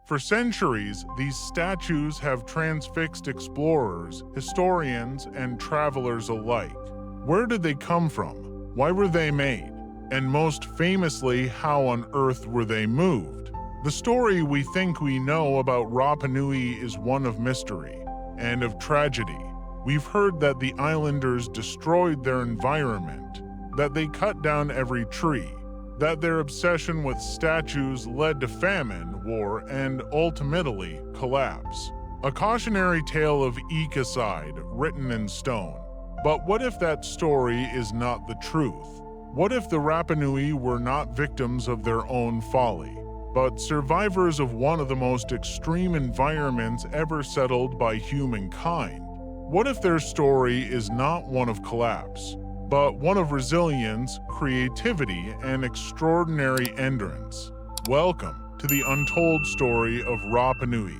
For centuries, these statues have transfixed explorers, historians, and travelers alike. Where did they come from? Why were they made? And most famously, how on earth were they moved? The story we think we know about Rapa Nui is one of mystery and of tragedy. We've heard that the islanders destroyed their environment, that they cut down every tree, that their obsession with statues led to famine, war, and ultimately collapse. A cautionary tale of ecocide written in stone. But what if that story is not the truth? What if the Rapa Nui were not victims of their own folly, but survivors of one of the most extreme environments ever settled by humankind? What if their story is not one of collapse, but one of resilience, creativity, and extraordinary endurance? Welcome to the untold story of Rapa Nui.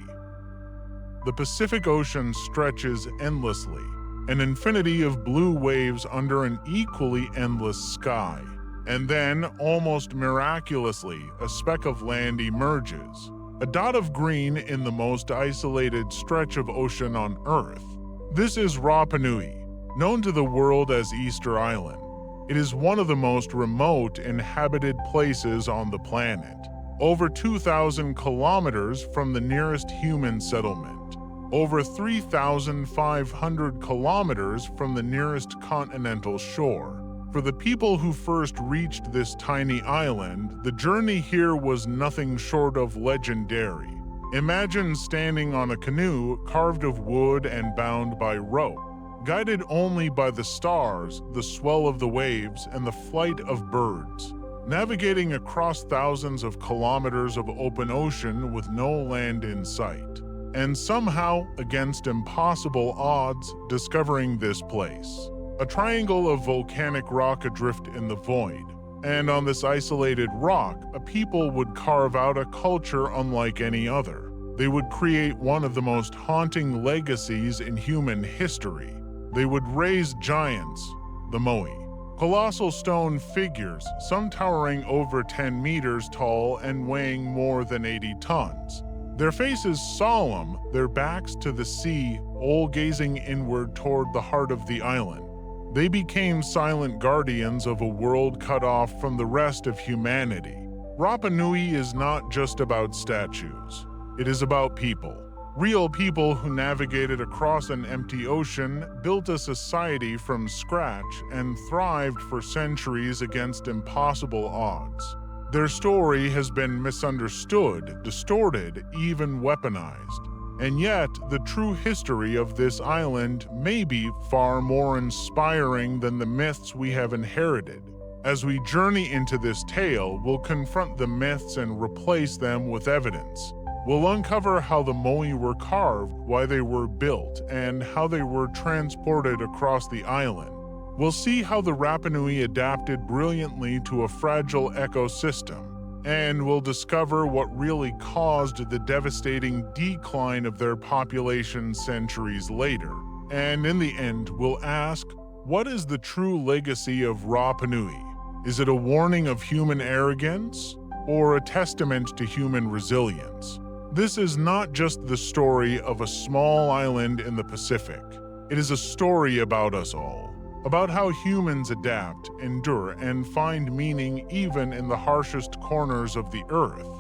The Pacific Ocean stretches endlessly, an infinity of blue waves under an equally endless sky. And then, almost miraculously, a speck of land emerges, a dot of green in the most isolated stretch of ocean on Earth. This is Rapa Nui, known to the world as Easter Island. It is one of the most remote inhabited places on the planet, over 2,000 kilometers from the nearest human settlement, over 3,500 kilometers from the nearest continental shore. For the people who first reached this tiny island, the journey here was nothing short of legendary. Imagine standing on a canoe carved of wood and bound by rope, guided only by the stars, the swell of the waves, and the flight of birds, navigating across thousands of kilometers of open ocean with no land in sight, and somehow, against impossible odds, discovering this place. A triangle of volcanic rock adrift in the void, and on this isolated rock, a people would carve out a culture unlike any other. They would create one of the most haunting legacies in human history. They would raise giants, the Moai, colossal stone figures, some towering over 10 meters tall and weighing more than 80 tons. Their faces solemn, their backs to the sea, all gazing inward toward the heart of the island. They became silent guardians of a world cut off from the rest of humanity. Rapa Nui is not just about statues. It is about people. Real people who navigated across an empty ocean, built a society from scratch, and thrived for centuries against impossible odds. Their story has been misunderstood, distorted, even weaponized. And yet, the true history of this island may be far more inspiring than the myths we have inherited. As we journey into this tale, we'll confront the myths and replace them with evidence. We'll uncover how the Moai were carved, why they were built, and how they were transported across the island. We'll see how the Rapa Nui adapted brilliantly to a fragile ecosystem, and we'll discover what really caused the devastating decline of their population centuries later. And in the end, we'll ask, what is the true legacy of Rapa Nui? Is it a warning of human arrogance, or a testament to human resilience? This is not just the story of a small island in the Pacific. It is a story about us all, about how humans adapt, endure, and find meaning even in the harshest corners of the earth.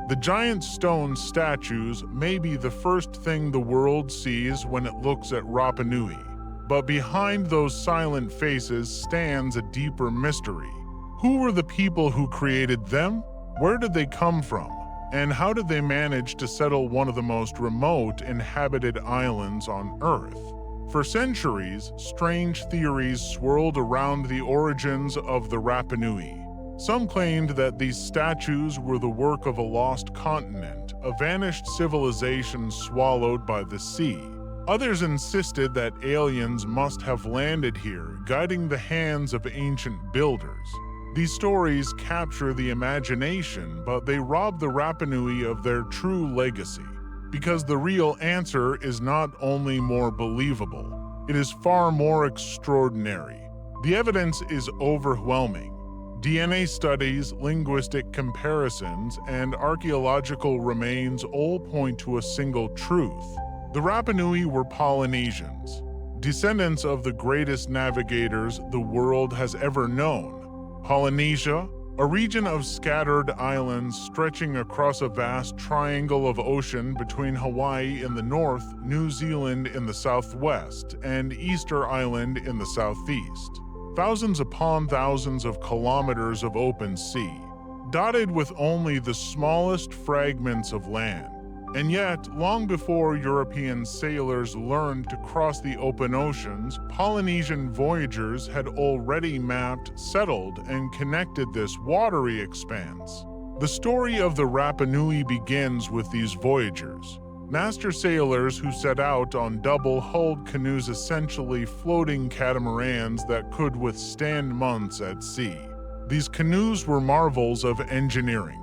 The giant stone statues may be the first thing the world sees when it looks at Rapa Nui, but behind those silent faces stands a deeper mystery. Who were the people who created them? Where did they come from? And how did they manage to settle one of the most remote inhabited islands on Earth? For centuries, strange theories swirled around the origins of the Rapa Nui. Some claimed that these statues were the work of a lost continent, a vanished civilization swallowed by the sea. Others insisted that aliens must have landed here, guiding the hands of ancient builders. These stories capture the imagination, but they rob the Rapa Nui of their true legacy. Because the real answer is not only more believable, it is far more extraordinary. The evidence is overwhelming. DNA studies, linguistic comparisons, and archaeological remains all point to a single truth. The Rapa Nui were Polynesians, descendants of the greatest navigators the world has ever known. Polynesia, a region of scattered islands stretching across a vast triangle of ocean between Hawaii in the north, New Zealand in the southwest, and Easter Island in the southeast. Thousands upon thousands of kilometers of open sea, dotted with only the smallest fragments of land. And yet, long before European sailors learned to cross the open oceans, Polynesian voyagers had already mapped, settled, and connected this watery expanse. The story of the Rapa Nui begins with these voyagers, master sailors who set out on double-hulled canoes, essentially floating catamarans that could withstand months at sea. These canoes were marvels of engineering.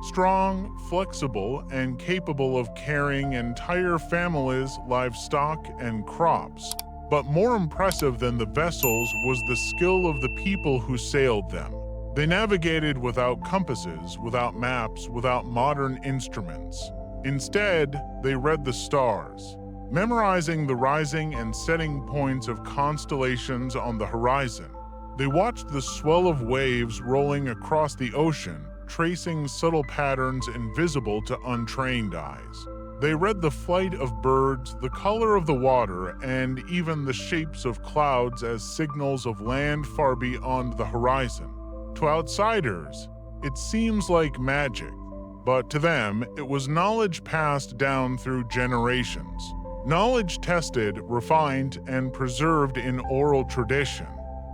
Strong, flexible, and capable of carrying entire families, livestock, and crops. But more impressive than the vessels was the skill of the people who sailed them. They navigated without compasses, without maps, without modern instruments. Instead, they read the stars, memorizing the rising and setting points of constellations on the horizon. They watched the swell of waves rolling across the ocean, tracing subtle patterns invisible to untrained eyes. They read the flight of birds, the color of the water, and even the shapes of clouds as signals of land far beyond the horizon. To outsiders, it seems like magic, but to them, it was knowledge passed down through generations. Knowledge tested, refined, and preserved in oral tradition.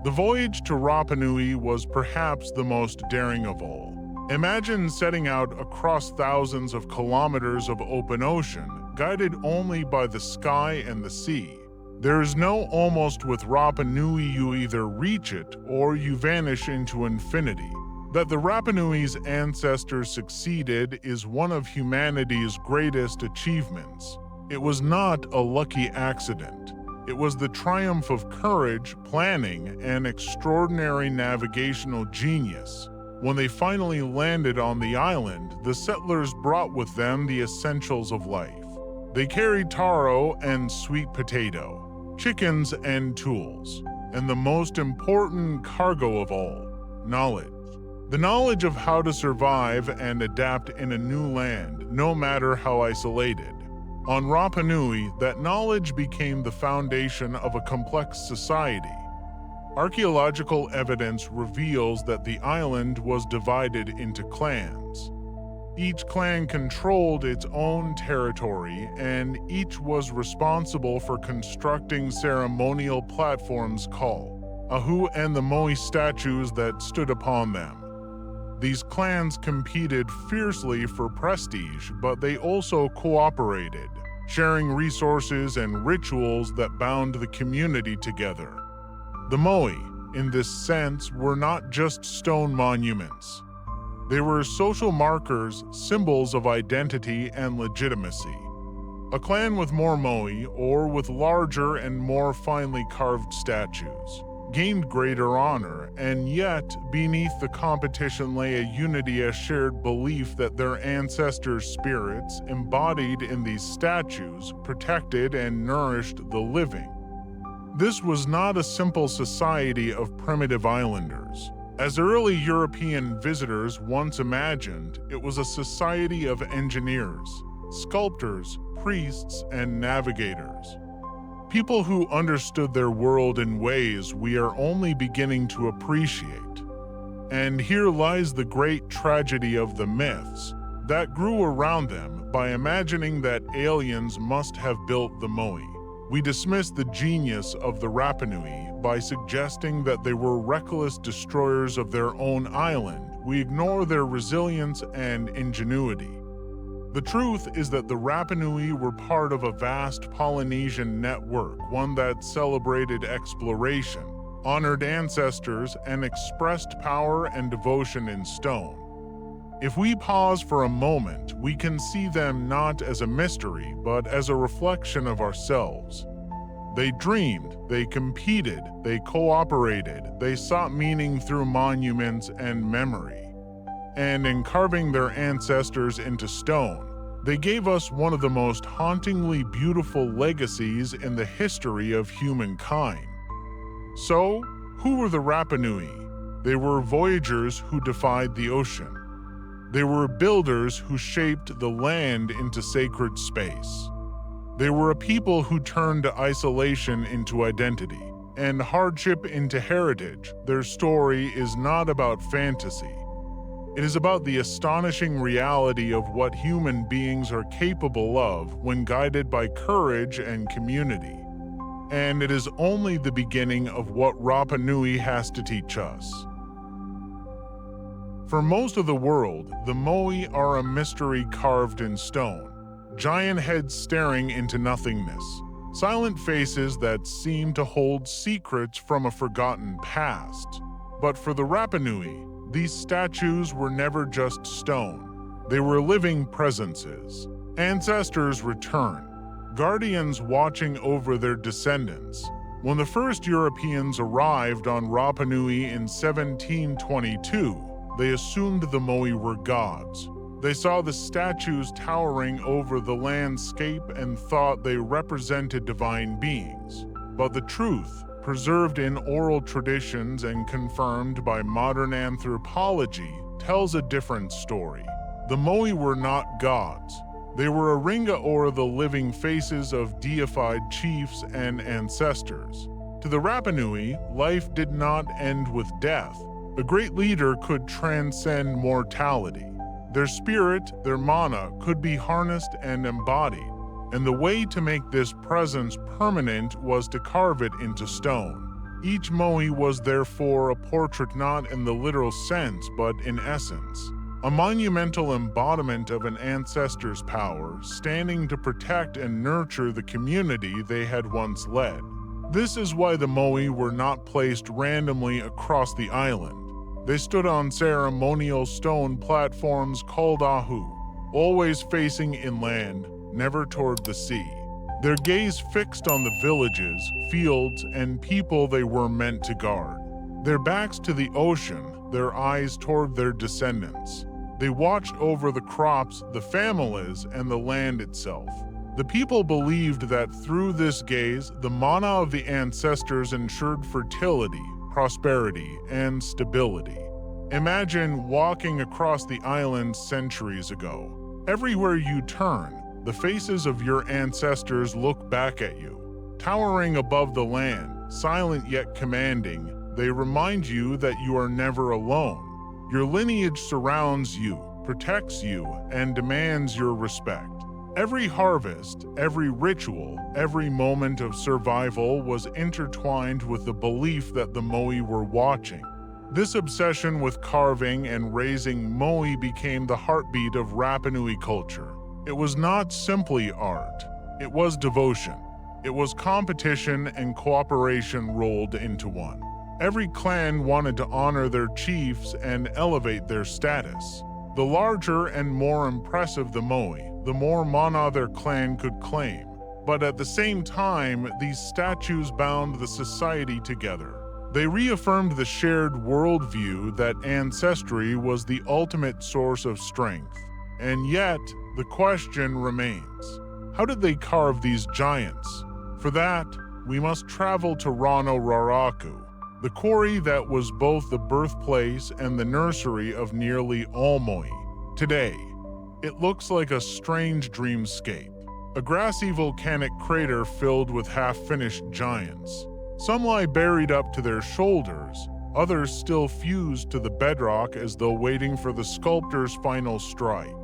The voyage to Rapa Nui was perhaps the most daring of all. Imagine setting out across thousands of kilometers of open ocean, guided only by the sky and the sea. There is no almost with Rapa Nui. You either reach it or you vanish into infinity. That the Rapa Nui's ancestors succeeded is one of humanity's greatest achievements. It was not a lucky accident. It was the triumph of courage, planning, and extraordinary navigational genius. When they finally landed on the island, the settlers brought with them the essentials of life. They carried taro and sweet potato, chickens and tools, and the most important cargo of all, knowledge. The knowledge of how to survive and adapt in a new land, no matter how isolated. On Rapa Nui, that knowledge became the foundation of a complex society. Archaeological evidence reveals that the island was divided into clans. Each clan controlled its own territory, and each was responsible for constructing ceremonial platforms called Ahu and the Moai statues that stood upon them. These clans competed fiercely for prestige, but they also cooperated, sharing resources and rituals that bound the community together. The Moai, in this sense, were not just stone monuments. They were social markers, symbols of identity and legitimacy. A clan with more Moai, or with larger and more finely carved statues, gained greater honor, and yet, beneath the competition lay a unity, a shared belief that their ancestors' spirits, embodied in these statues, protected and nourished the living. This was not a simple society of primitive islanders. As early European visitors once imagined, it was a society of engineers, sculptors, priests, and navigators. People who understood their world in ways we are only beginning to appreciate. And here lies the great tragedy of the myths that grew around them by imagining that aliens must have built the Moai. We dismiss the genius of the Rapa Nui by suggesting that they were reckless destroyers of their own island. We ignore their resilience and ingenuity. The truth is that the Rapa Nui were part of a vast Polynesian network, one that celebrated exploration, honored ancestors, and expressed power and devotion in stone. If we pause for a moment, we can see them not as a mystery, but as a reflection of ourselves. They dreamed, they competed, they cooperated, they sought meaning through monuments and memory. And in carving their ancestors into stone, they gave us one of the most hauntingly beautiful legacies in the history of humankind. So, who were the Rapa Nui? They were voyagers who defied the ocean. They were builders who shaped the land into sacred space. They were a people who turned isolation into identity and hardship into heritage. Their story is not about fantasy. It is about the astonishing reality of what human beings are capable of when guided by courage and community. And it is only the beginning of what Rapa Nui has to teach us. For most of the world, the Moai are a mystery carved in stone. Giant heads staring into nothingness, silent faces that seem to hold secrets from a forgotten past. But for the Rapa Nui, these statues were never just stone. They were living presences. Ancestors return, guardians watching over their descendants. When the first Europeans arrived on Rapa Nui in 1722, they assumed the Moai were gods. They saw the statues towering over the landscape and thought they represented divine beings. But the truth, preserved in oral traditions and confirmed by modern anthropology, tells a different story. The Moai were not gods. They were Aringa, or the living faces of deified chiefs and ancestors. To the Rapa Nui, life did not end with death. A great leader could transcend mortality. Their spirit, their mana, could be harnessed and embodied, and the way to make this presence permanent was to carve it into stone. Each Moai was therefore a portrait not in the literal sense, but in essence, a monumental embodiment of an ancestor's power, standing to protect and nurture the community they had once led. This is why the Moai were not placed randomly across the island. They stood on ceremonial stone platforms called ahu, always facing inland, never toward the sea. Their gaze fixed on the villages, fields, and people they were meant to guard. Their backs to the ocean, their eyes toward their descendants. They watched over the crops, the families, and the land itself. The people believed that through this gaze, the mana of the ancestors ensured fertility, prosperity, and stability. Imagine walking across the island centuries ago. Everywhere you turn, the faces of your ancestors look back at you. Towering above the land, silent yet commanding, they remind you that you are never alone. Your lineage surrounds you, protects you, and demands your respect. Every harvest, every ritual, every moment of survival was intertwined with the belief that the Moai were watching. This obsession with carving and raising Moai became the heartbeat of Rapa Nui culture. It was not simply art. It was devotion. It was competition and cooperation rolled into one. Every clan wanted to honor their chiefs and elevate their status. The larger and more impressive the Moai, the more mana their clan could claim. But at the same time, these statues bound the society together. They reaffirmed the shared worldview that ancestry was the ultimate source of strength. And yet, the question remains, how did they carve these giants? For that, we must travel to Rano Raraku, the quarry that was both the birthplace and the nursery of nearly all Moai. Today, it looks like a strange dreamscape, a grassy volcanic crater filled with half-finished giants. Some lie buried up to their shoulders, others still fused to the bedrock as though waiting for the sculptor's final strike.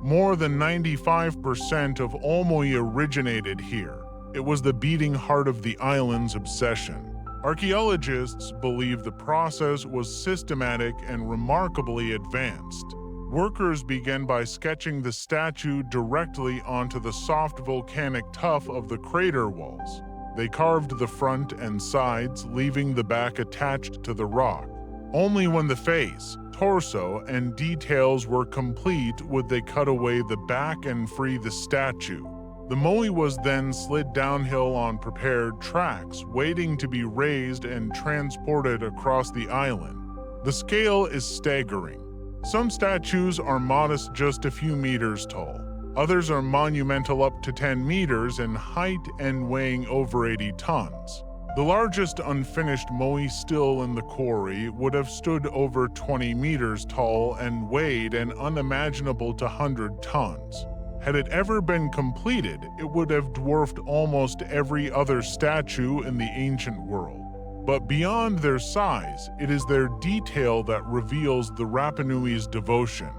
More than 95% of all Moai originated here. It was the beating heart of the island's obsession. Archaeologists believe the process was systematic and remarkably advanced. Workers began by sketching the statue directly onto the soft volcanic tuff of the crater walls. They carved the front and sides, leaving the back attached to the rock. Only when the face, torso, and details were complete would they cut away the back and free the statue. The Moai was then slid downhill on prepared tracks, waiting to be raised and transported across the island. The scale is staggering. Some statues are modest, just a few meters tall. Others are monumental, up to 10 meters in height and weighing over 80 tons. The largest unfinished Moai still in the quarry would have stood over 20 meters tall and weighed an unimaginable 100 tons. Had it ever been completed, it would have dwarfed almost every other statue in the ancient world. But beyond their size, it is their detail that reveals the Rapanui's devotion.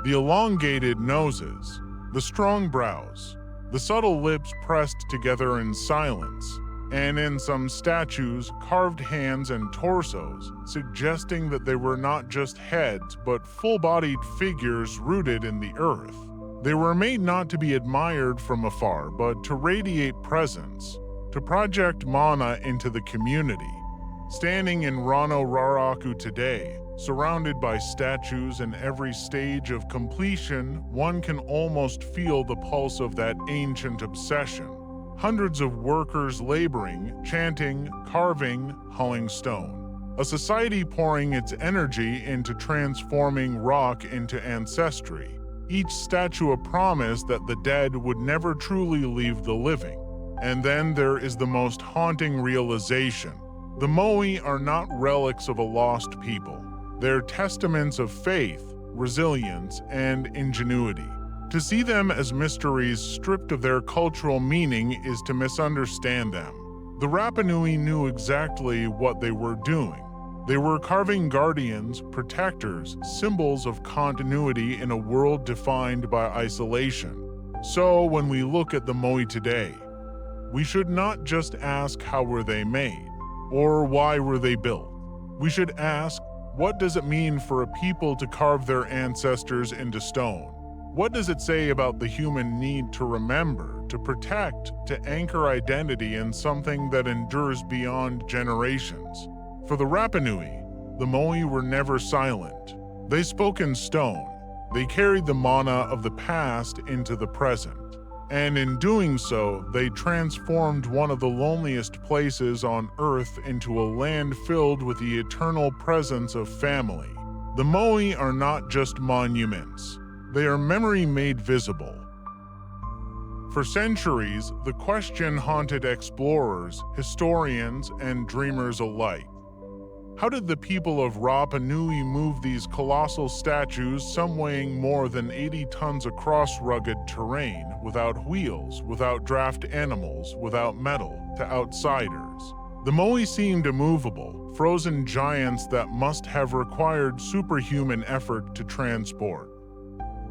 The elongated noses, the strong brows, the subtle lips pressed together in silence, and in some statues, carved hands and torsos, suggesting that they were not just heads but full-bodied figures rooted in the earth. They were made not to be admired from afar, but to radiate presence, to project mana into the community. Standing in Rano Raraku today, surrounded by statues in every stage of completion, one can almost feel the pulse of that ancient obsession. Hundreds of workers laboring, chanting, carving, hulling stone. A society pouring its energy into transforming rock into ancestry. Each statue a promise that the dead would never truly leave the living. And then there is the most haunting realization. The Moai are not relics of a lost people. They're testaments of faith, resilience, and ingenuity. To see them as mysteries stripped of their cultural meaning is to misunderstand them. The Rapanui knew exactly what they were doing. They were carving guardians, protectors, symbols of continuity in a world defined by isolation. So when we look at the Moai today, we should not just ask how were they made, or why were they built. We should ask, what does it mean for a people to carve their ancestors into stone? What does it say about the human need to remember, to protect, to anchor identity in something that endures beyond generations? For the Rapanui, the Moai were never silent. They spoke in stone. They carried the mana of the past into the present. And in doing so, they transformed one of the loneliest places on Earth into a land filled with the eternal presence of family. The Moai are not just monuments. They are memory made visible. For centuries, the question haunted explorers, historians, and dreamers alike. How did the people of Rapa Nui move these colossal statues, some weighing more than 80 tons across rugged terrain, without wheels, without draft animals, without metal, to outsiders? The Moai seemed immovable, frozen giants that must have required superhuman effort to transport.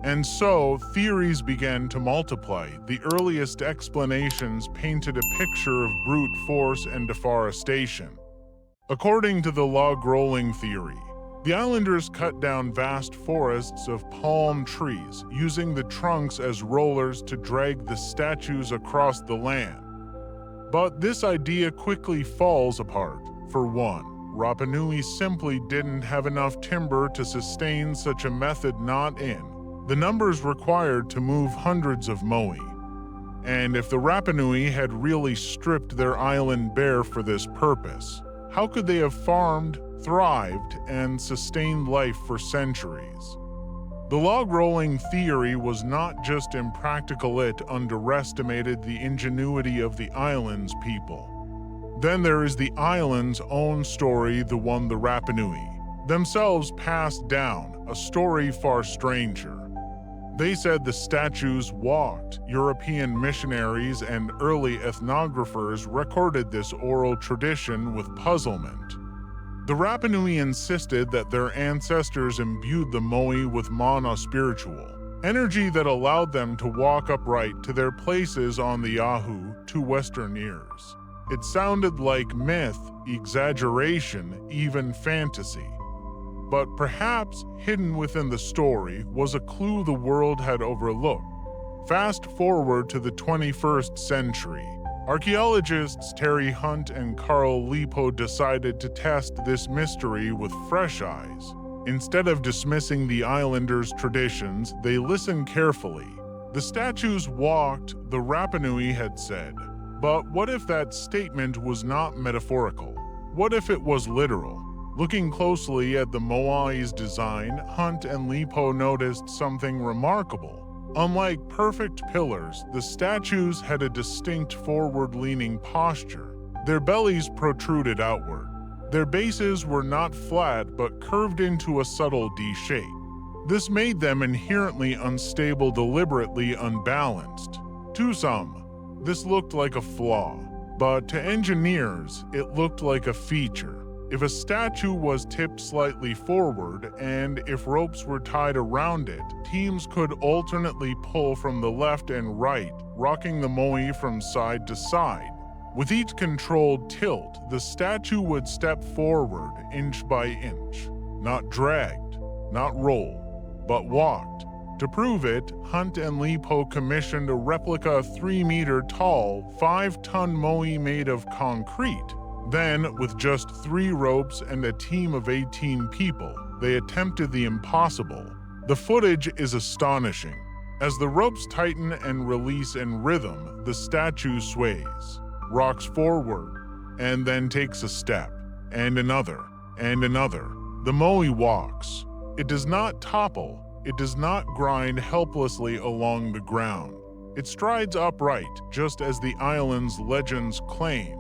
And so, theories began to multiply. The earliest explanations painted a picture of brute force and deforestation. According to the log rolling theory, the islanders cut down vast forests of palm trees, using the trunks as rollers to drag the statues across the land. But this idea quickly falls apart. For one, Rapa Nui simply didn't have enough timber to sustain such a method, not in the numbers required to move hundreds of Moai. And if the Rapanui had really stripped their island bare for this purpose, how could they have farmed, thrived, and sustained life for centuries? The log rolling theory was not just impractical, it underestimated the ingenuity of the island's people. Then there is the island's own story, the one the Rapanui themselves passed down, a story far stranger. They said the statues walked. European missionaries and early ethnographers recorded this oral tradition with puzzlement. The Rapanui insisted that their ancestors imbued the Moai with mana spiritual, energy that allowed them to walk upright to their places on the Ahu to Western ears. It sounded like myth, exaggeration, even fantasy. But perhaps hidden within the story was a clue the world had overlooked. Fast forward to the 21st century. Archaeologists Terry Hunt and Carl Lipo decided to test this mystery with fresh eyes. Instead of dismissing the islanders' traditions, they listened carefully. The statues walked, the Rapa Nui had said. But what if that statement was not metaphorical? What if it was literal? Looking closely at the Moai's design, Hunt and Lipo noticed something remarkable. Unlike perfect pillars, the statues had a distinct forward-leaning posture. Their bellies protruded outward. Their bases were not flat but curved into a subtle D shape. This made them inherently unstable, deliberately unbalanced. To some, this looked like a flaw, but to engineers, it looked like a feature. If a statue was tipped slightly forward, and if ropes were tied around it, teams could alternately pull from the left and right, rocking the moai from side to side. With each controlled tilt, the statue would step forward inch by inch, not dragged, not rolled, but walked. To prove it, Hunt and Lipo commissioned a replica 3-meter-tall, 5-ton moai made of concrete. Then, with just 3 ropes and a team of 18 people, they attempted the impossible. The footage is astonishing. As the ropes tighten and release in rhythm, the statue sways, rocks forward, and then takes a step, and another, and another. The moai walks. It does not topple. It does not grind helplessly along the ground. It strides upright, just as the island's legends claim.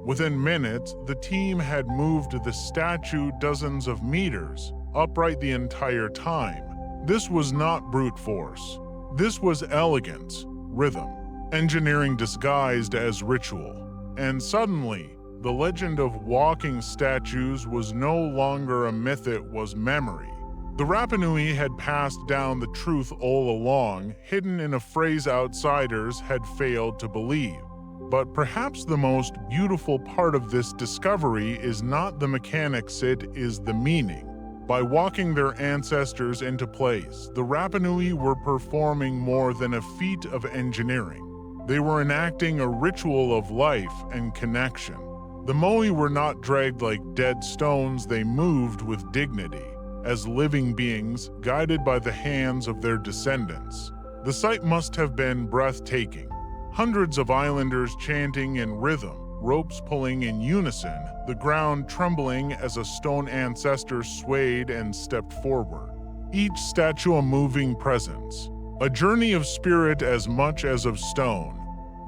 Within minutes, the team had moved the statue dozens of meters, upright the entire time. This was not brute force. This was elegance, rhythm, engineering disguised as ritual. And suddenly, the legend of walking statues was no longer a myth, it was memory. The Rapa Nui had passed down the truth all along, hidden in a phrase outsiders had failed to believe. But perhaps the most beautiful part of this discovery is not the mechanics, it is the meaning. By walking their ancestors into place, the Rapa Nui were performing more than a feat of engineering. They were enacting a ritual of life and connection. The moai were not dragged like dead stones, they moved with dignity, as living beings guided by the hands of their descendants. The sight must have been breathtaking. Hundreds of islanders chanting in rhythm, ropes pulling in unison, the ground trembling as a stone ancestor swayed and stepped forward. Each statue a moving presence, a journey of spirit as much as of stone.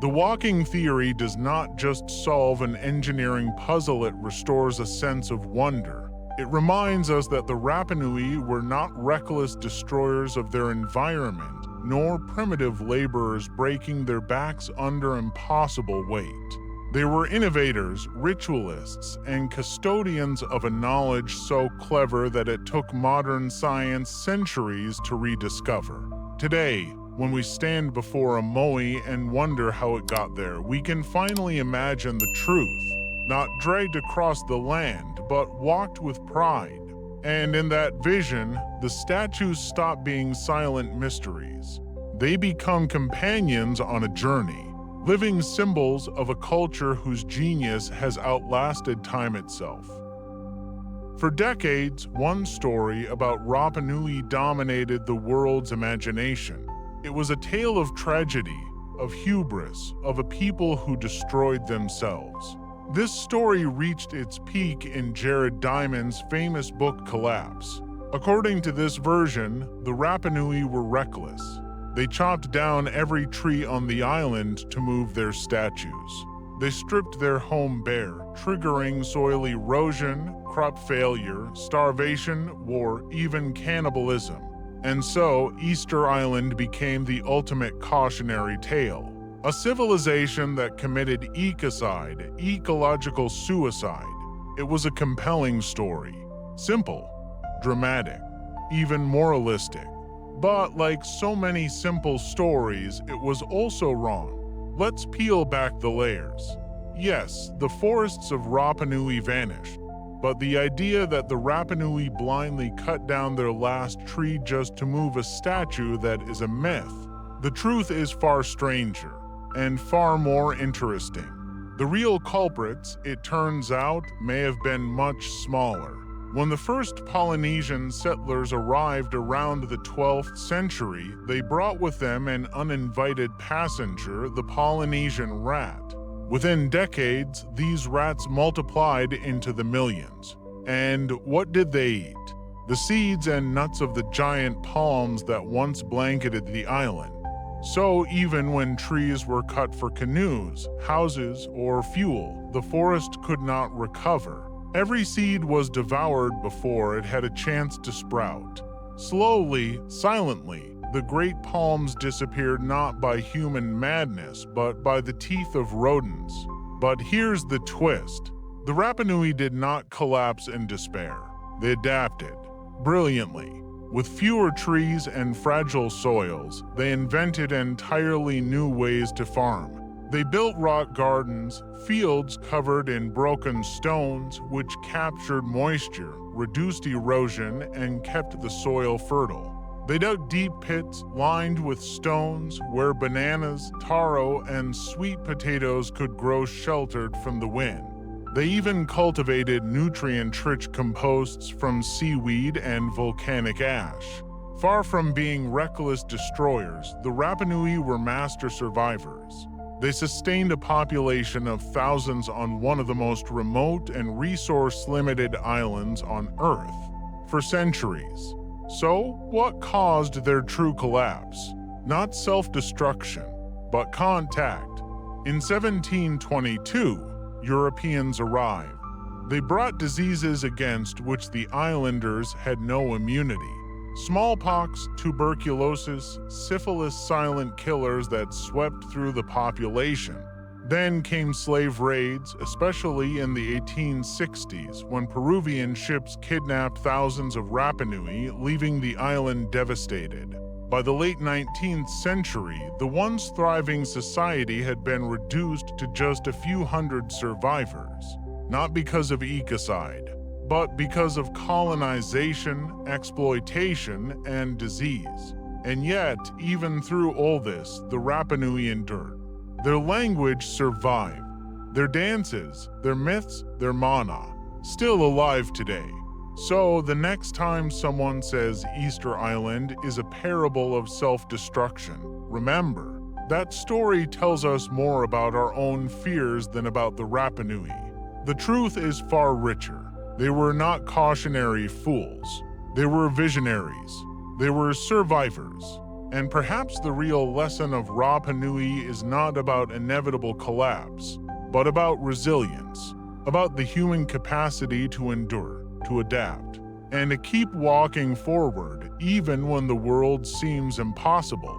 The walking theory does not just solve an engineering puzzle, it restores a sense of wonder. It reminds us that the Rapa Nui were not reckless destroyers of their environment, nor primitive laborers breaking their backs under impossible weight. They were innovators, ritualists, and custodians of a knowledge so clever that it took modern science centuries to rediscover. Today, when we stand before a moai and wonder how it got there, we can finally imagine the truth, not dragged across the land, but walked with pride. And in that vision, the statues stop being silent mysteries. They become companions on a journey, living symbols of a culture whose genius has outlasted time itself. For decades, one story about Rapa Nui dominated the world's imagination. It was a tale of tragedy, of hubris, of a people who destroyed themselves. This story reached its peak in Jared Diamond's famous book Collapse. According to this version, the Rapa Nui were reckless. They chopped down every tree on the island to move their statues. They stripped their home bare, triggering soil erosion, crop failure, starvation, war, even cannibalism. And so, Easter Island became the ultimate cautionary tale. A civilization that committed ecocide, ecological suicide. It was a compelling story. Simple, dramatic, even moralistic. But like so many simple stories, it was also wrong. Let's peel back the layers. Yes, the forests of Rapa Nui vanished, but the idea that the Rapa Nui blindly cut down their last tree just to move a statue, that is a myth. The truth is far stranger and far more interesting. The real culprits, it turns out, may have been much smaller. When the first Polynesian settlers arrived around the 12th century, they brought with them an uninvited passenger, the Polynesian rat. Within decades, these rats multiplied into the millions. And what did they eat? The seeds and nuts of the giant palms that once blanketed the island. So even when trees were cut for canoes, houses, or fuel, the forest could not recover. Every seed was devoured before it had a chance to sprout. Slowly, silently, the great palms disappeared not by human madness, but by the teeth of rodents. But here's the twist. The Rapanui did not collapse in despair. They adapted. Brilliantly. With fewer trees and fragile soils, they invented entirely new ways to farm. They built rock gardens, fields covered in broken stones, which captured moisture, reduced erosion, and kept the soil fertile. They dug deep pits lined with stones where bananas, taro, and sweet potatoes could grow sheltered from the wind. They even cultivated nutrient-rich composts from seaweed and volcanic ash. Far from being reckless destroyers, the Rapanui were master survivors. They sustained a population of thousands on one of the most remote and resource-limited islands on Earth for centuries. So, what caused their true collapse? Not self-destruction, but contact. In 1722, Europeans arrived. They brought diseases against which the islanders had no immunity. Smallpox, tuberculosis, syphilis, silent killers that swept through the population. Then came slave raids, especially in the 1860s, when Peruvian ships kidnapped thousands of Rapanui, leaving the island devastated. By the late 19th century, the once thriving society had been reduced to just a few hundred survivors, not because of ecocide, but because of colonization, exploitation, and disease. And yet, even through all this, the Rapanui endured. Their language survived. Their dances, their myths, their mana, still alive today. So, the next time someone says Easter Island is a parable of self-destruction, remember, that story tells us more about our own fears than about the Rapanui. The truth is far richer. They were not cautionary fools. They were visionaries. They were survivors. And perhaps the real lesson of Rapa Nui is not about inevitable collapse, but about resilience, about the human capacity to endure, to adapt, and to keep walking forward even when the world seems impossible.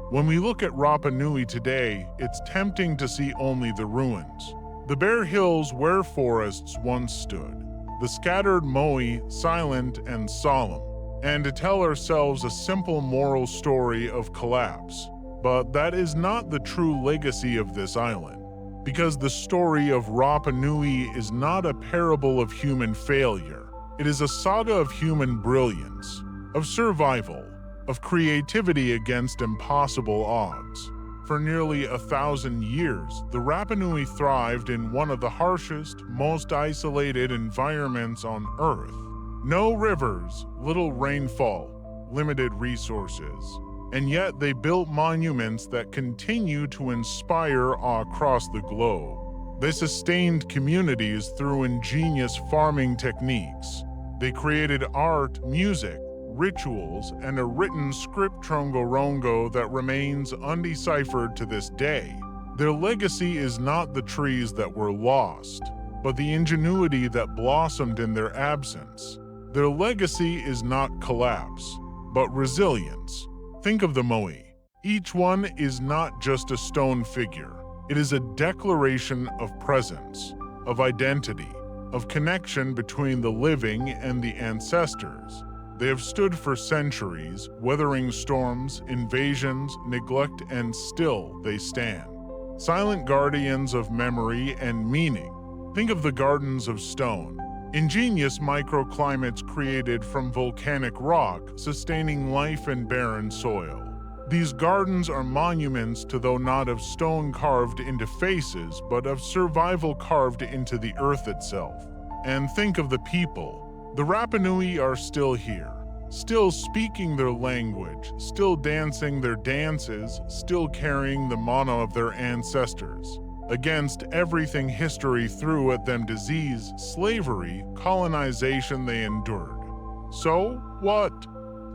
When we look at Rapa Nui today, it's tempting to see only the ruins. The bare hills where forests once stood, the scattered Moai, silent and solemn, and to tell ourselves a simple moral story of collapse. But that is not the true legacy of this island, because the story of Rapa Nui is not a parable of human failure. It is a saga of human brilliance, of survival, of creativity against impossible odds. For nearly 1,000 years, the Rapanui thrived in one of the harshest, most isolated environments on Earth. No rivers, little rainfall, limited resources. And yet they built monuments that continue to inspire across the globe. They sustained communities through ingenious farming techniques. They created art, music, rituals, and a written script trongorongo that remains undeciphered to this day. Their legacy is not the trees that were lost, but the ingenuity that blossomed in their absence. Their legacy is not collapse, but resilience. Think of the Moai. Each one is not just a stone figure. It is a declaration of presence, of identity, of connection between the living and the ancestors. They have stood for centuries, weathering storms, invasions, neglect, and still they stand. Silent guardians of memory and meaning. Think of the gardens of stone. Ingenious microclimates created from volcanic rock, sustaining life in barren soil. These gardens are monuments to though not of stone carved into faces, but of survival carved into the earth itself. And think of the people. The Rapa Nui are still here, still speaking their language, still dancing their dances, still carrying the mana of their ancestors. Against everything history threw at them: disease, slavery, colonization they endured. So, what,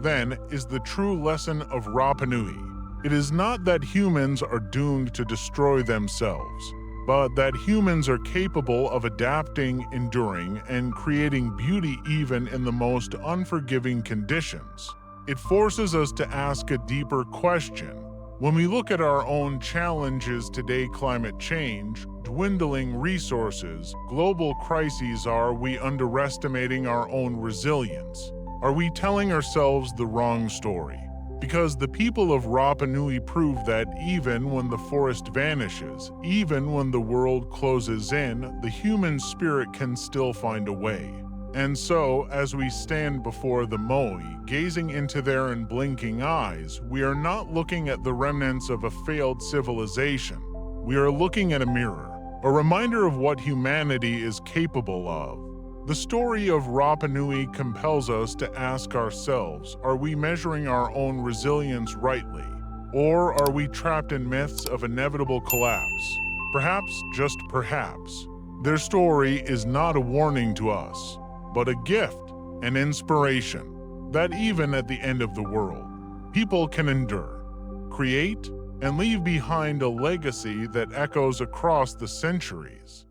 then, is the true lesson of Rapa Nui? It is not that humans are doomed to destroy themselves, but that humans are capable of adapting, enduring, and creating beauty even in the most unforgiving conditions. It forces us to ask a deeper question. When we look at our own challenges today, climate change, dwindling resources, global crises, are we underestimating our own resilience? Are we telling ourselves the wrong story? Because the people of Rapa Nui prove that even when the forest vanishes, even when the world closes in, the human spirit can still find a way. And so, as we stand before the Moai, gazing into their unblinking eyes, we are not looking at the remnants of a failed civilization. We are looking at a mirror, a reminder of what humanity is capable of. The story of Rapa Nui compels us to ask ourselves, are we measuring our own resilience rightly? Or are we trapped in myths of inevitable collapse? Perhaps, just perhaps, their story is not a warning to us, but a gift, an inspiration, that even at the end of the world, people can endure, create, and leave behind a legacy that echoes across the centuries.